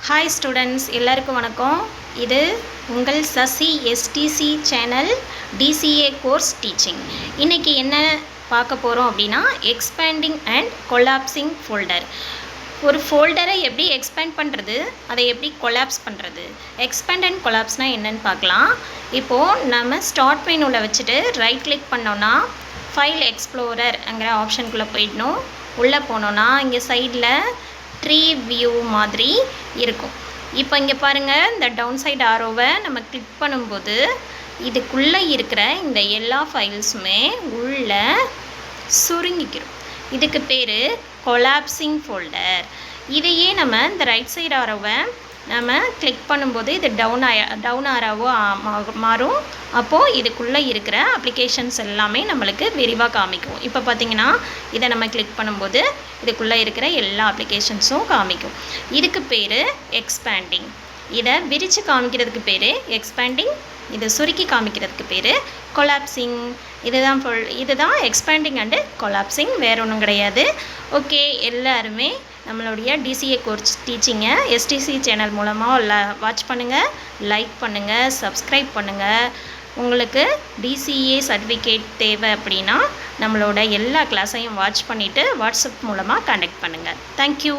Hi students, எல்லாருக்கும் வணக்கம். இது உங்கள் Sasi STC channel DCA course teaching. இன்றைக்கி என்ன பார்க்க போகிறோம் அப்படின்னா, எக்ஸ்பேண்டிங் அண்ட் கொலாப்சிங் ஃபோல்டர். ஒரு ஃபோல்டரை எப்படி எக்ஸ்பேண்ட் பண்ணுறது, அதை எப்படி கொலாப்ஸ் பண்ணுறது. எக்ஸ்பேண்ட் அண்ட் கொலாப்ஸ்னால் என்னென்னு பார்க்கலாம். இப்போது நம்ம ஸ்டார்ட் மெனுவில் வச்சுட்டு ரைட் கிளிக் பண்ணோன்னா ஃபைல் எக்ஸ்ப்ளோரர்ங்கிற ஆப்ஷனுக்குள்ளே போயிடணும். உள்ளே போனோன்னா இங்கே சைடில் ட்ரீ வியூ மாதிரி இருக்கும். இப்போ இங்கே பாருங்கள், இந்த டவுன் சைடு ஆரோவை நம்ம கிளிக் பண்ணும்போது இதுக்குள்ளே இருக்கிற இந்த எல்லா ஃபைல்ஸுமே உள்ளே சுருங்கிக்கிறோம். இதுக்கு பேர் கொலாப்சிங் ஃபோல்டர். இதையே நம்ம இந்த ரைட் சைடு ஆரோவை நம்ம கிளிக் பண்ணும்போது இது டவுன் ஆரோவோ மாறும். அப்போது இதுக்குள்ளே இருக்கிற அப்ளிகேஷன்ஸ் எல்லாமே நம்மளுக்கு விரிவாக காமிக்கும். இப்போ பார்த்திங்கன்னா இதை நம்ம கிளிக் பண்ணும்போது இதுக்குள்ளே இருக்கிற எல்லா அப்ளிகேஷன்ஸும் காமிக்கும். இதுக்கு பேர் எக்ஸ்பேண்டிங். இதை விரித்து காமிக்கிறதுக்கு பேர் எக்ஸ்பேண்டிங், இதை சுருக்கி காமிக்கிறதுக்கு பேர் கொலாப்சிங். இதுதான் எக்ஸ்பேண்டிங் அண்டு கொலாப்சிங், வேறு ஒன்றும் கிடையாது. ஓகே, எல்லாருமே நம்மளுடைய டிசிஏ கோர்ஸ் டீச்சிங்கை எஸ்டிசி சேனல் மூலமாக வாட்ச் பண்ணுங்கள், லைக் பண்ணுங்கள், சப்ஸ்கிரைப் பண்ணுங்கள். உங்களுக்கு டிசிஏ சர்டிஃபிகேட் தேவை அப்படின்னா நம்மளோட எல்லா கிளாஸையும் வாட்ச் பண்ணிவிட்டு வாட்ஸ்அப் மூலமாக கான்டாக்ட் பண்ணுங்கள். தேங்க்யூ.